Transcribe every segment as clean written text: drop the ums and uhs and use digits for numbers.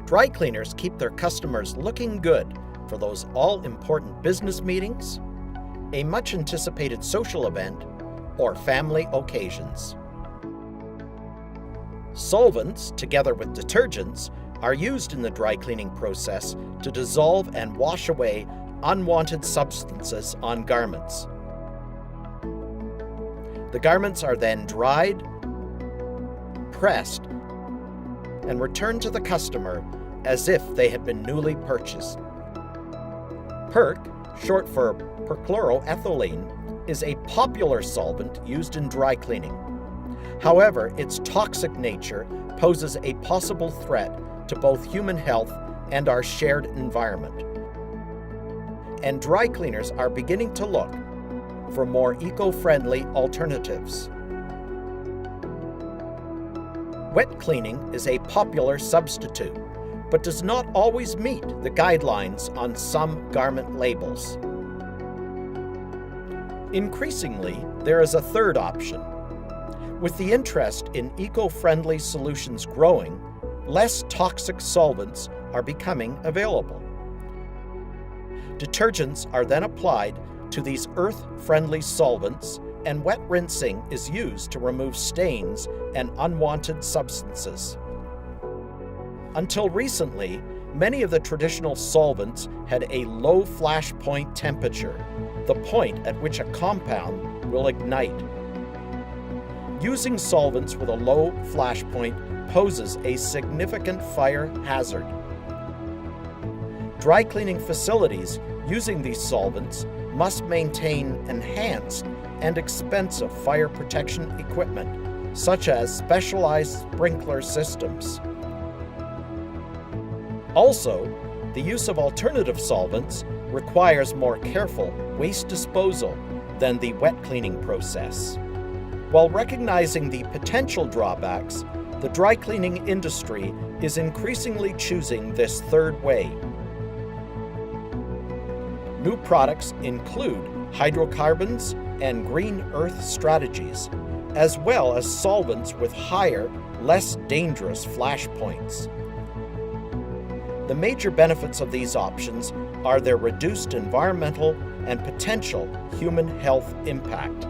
Dry cleaners keep their customers looking good for those all-important business meetings, a much-anticipated social event, or family occasions. Solvents, together with detergents, are used in the dry cleaning process to dissolve and wash away unwanted substances on garments. The garments are then dried, pressed, and returned to the customer as if they had been newly purchased. PERC, short for perchloroethylene, is a popular solvent used in dry cleaning. However, its toxic nature poses a possible threat to both human health and our shared environment. And dry cleaners are beginning to look for more eco-friendly alternatives. Wet cleaning is a popular substitute, but does not always meet the guidelines on some garment labels. Increasingly, there is a third option. With the interest in eco-friendly solutions growing, less toxic solvents are becoming available. Detergents are then applied to these earth-friendly solvents, and wet rinsing is used to remove stains and unwanted substances. Until recently, many of the traditional solvents had a low flash point temperature, the point at which a compound will ignite. Using solvents with a low flash point poses a significant fire hazard. Dry cleaning facilities using these solvents must maintain enhanced and expensive fire protection equipment, such as specialized sprinkler systems. Also, the use of alternative solvents requires more careful waste disposal than the wet cleaning process. While recognizing the potential drawbacks, the dry cleaning industry is increasingly choosing this third way. New products include hydrocarbons and green earth strategies, as well as solvents with higher, less dangerous flash points. The major benefits of these options are their reduced environmental and potential human health impact.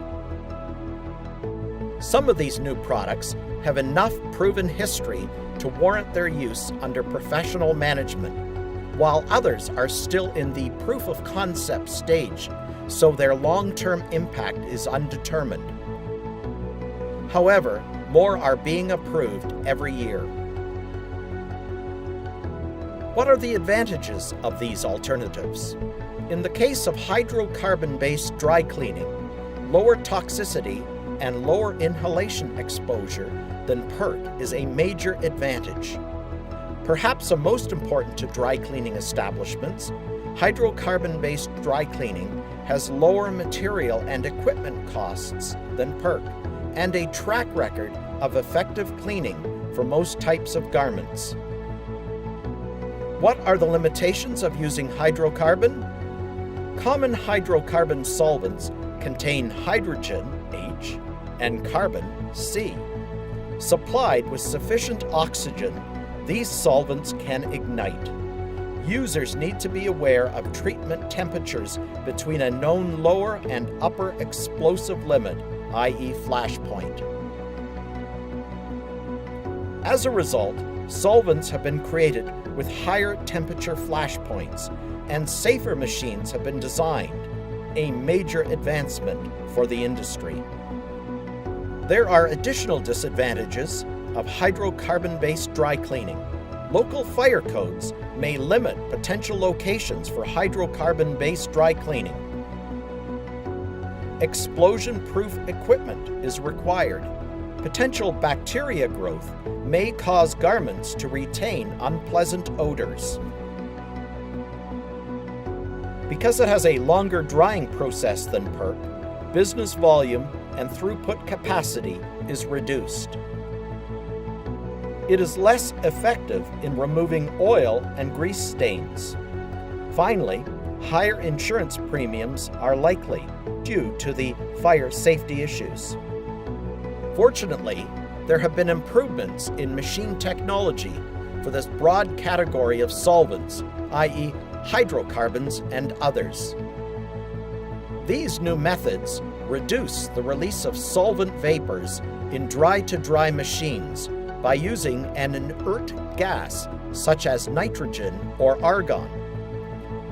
Some of these new products have enough proven history to warrant their use under professional management, while others are still in the proof of concept stage, so their long-term impact is undetermined. However, more are being approved every year. What are the advantages of these alternatives? In the case of hydrocarbon-based dry cleaning, lower toxicity and lower inhalation exposure than PERC is a major advantage. Perhaps the most important to dry cleaning establishments, hydrocarbon-based dry cleaning has lower material and equipment costs than PERC and a track record of effective cleaning for most types of garments. What are the limitations of using hydrocarbon? Common hydrocarbon solvents contain hydrogen, H, and carbon, C. Supplied with sufficient oxygen, these solvents can ignite. Users need to be aware of treatment temperatures between a known lower and upper explosive limit, i.e. flash point. As a result, solvents have been created with higher temperature flash points, and safer machines have been designed, a major advancement for the industry. There are additional disadvantages of hydrocarbon-based dry cleaning. Local fire codes may limit potential locations for hydrocarbon-based dry cleaning. Explosion-proof equipment is required. Potential bacteria growth may cause garments to retain unpleasant odors. Because it has a longer drying process than PERC, business volume and throughput capacity is reduced. It is less effective in removing oil and grease stains. Finally, higher insurance premiums are likely due to the fire safety issues. Fortunately, there have been improvements in machine technology for this broad category of solvents, i.e., hydrocarbons and others. These new methods reduce the release of solvent vapors in dry-to-dry machines by using an inert gas such as nitrogen or argon.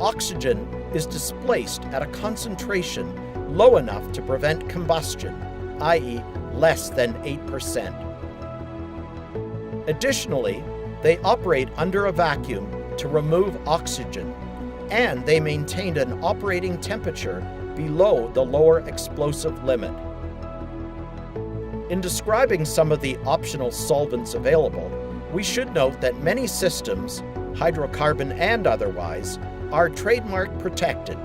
Oxygen is displaced at a concentration low enough to prevent combustion, i.e., less than 8%. Additionally, they operate under a vacuum to remove oxygen, and they maintained an operating temperature below the lower explosive limit. In describing some of the optional solvents available, we should note that many systems, hydrocarbon and otherwise, are trademark protected.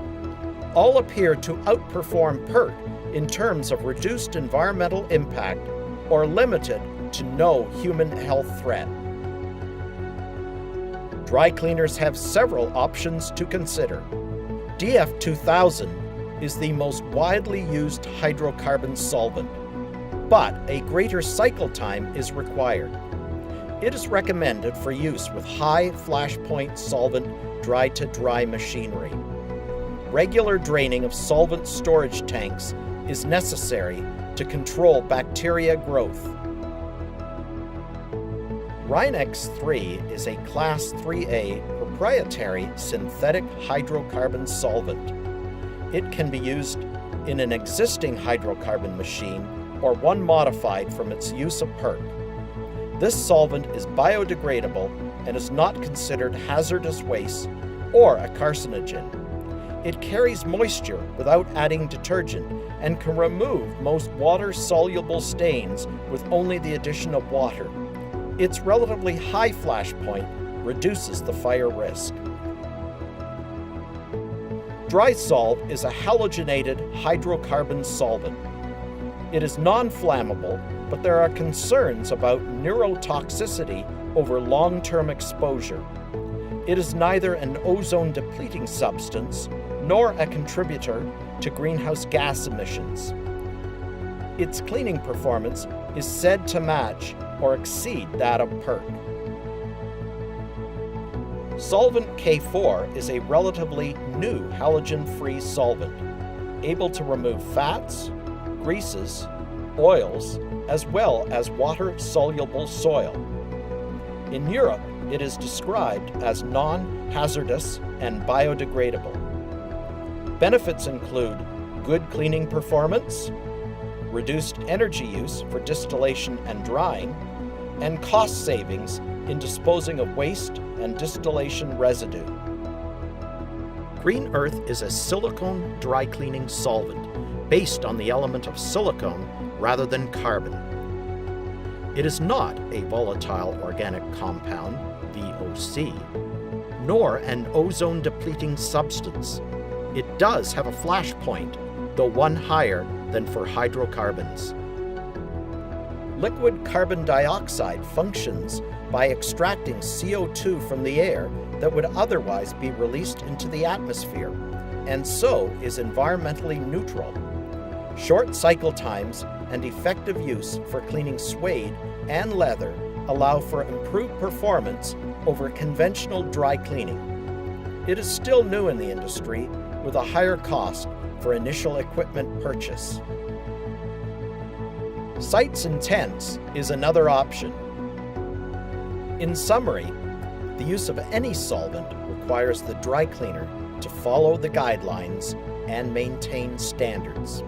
All appear to outperform PERT in terms of reduced environmental impact or limited to no human health threat. Dry cleaners have several options to consider. DF2000 is the most widely used hydrocarbon solvent, but a greater cycle time is required. It is recommended for use with high flashpoint solvent dry-to-dry machinery. Regular draining of solvent storage tanks is necessary to control bacteria growth. Rhinex 3 is a Class 3A proprietary synthetic hydrocarbon solvent. It can be used in an existing hydrocarbon machine or one modified from its use of PERT. This solvent is biodegradable and is not considered hazardous waste or a carcinogen. It carries moisture without adding detergent and can remove most water-soluble stains with only the addition of water. Its relatively high flash point reduces the fire risk. DrySolve is a halogenated hydrocarbon solvent. It is non-flammable, but there are concerns about neurotoxicity over long-term exposure. It is neither an ozone-depleting substance nor a contributor to greenhouse gas emissions. Its cleaning performance is said to match or exceed that of PERT. Solvent K4 is a relatively new halogen-free solvent, able to remove fats, greases, oils, as well as water-soluble soil. In Europe, it is described as non-hazardous and biodegradable. Benefits include good cleaning performance, reduced energy use for distillation and drying, and cost savings in disposing of waste and distillation residue. Green Earth is a silicone dry cleaning solvent based on the element of silicone rather than carbon. It is not a volatile organic compound, VOC, nor an ozone-depleting substance. It does have a flash point, though one higher than for hydrocarbons. Liquid carbon dioxide functions by extracting CO2 from the air that would otherwise be released into the atmosphere, and so is environmentally neutral. Short cycle times and effective use for cleaning suede and leather allow for improved performance over conventional dry cleaning. It is still new in the industry with a higher cost for initial equipment purchase. Sites and tents is another option. In summary, the use of any solvent requires the dry cleaner to follow the guidelines and maintain standards.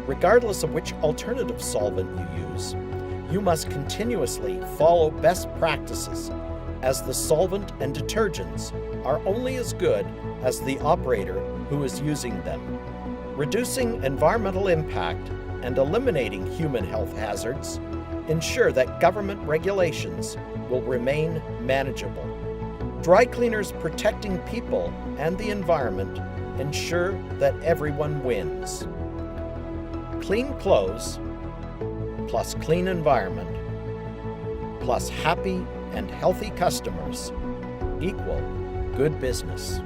Regardless of which alternative solvent you use, you must continuously follow best practices, as the solvent and detergents are only as good as the operator who is using them. Reducing environmental impact and eliminating human health hazards ensure that government regulations will remain manageable. Dry cleaners protecting people and the environment ensure that everyone wins. Clean clothes plus clean environment plus happy and healthy customers equal good business.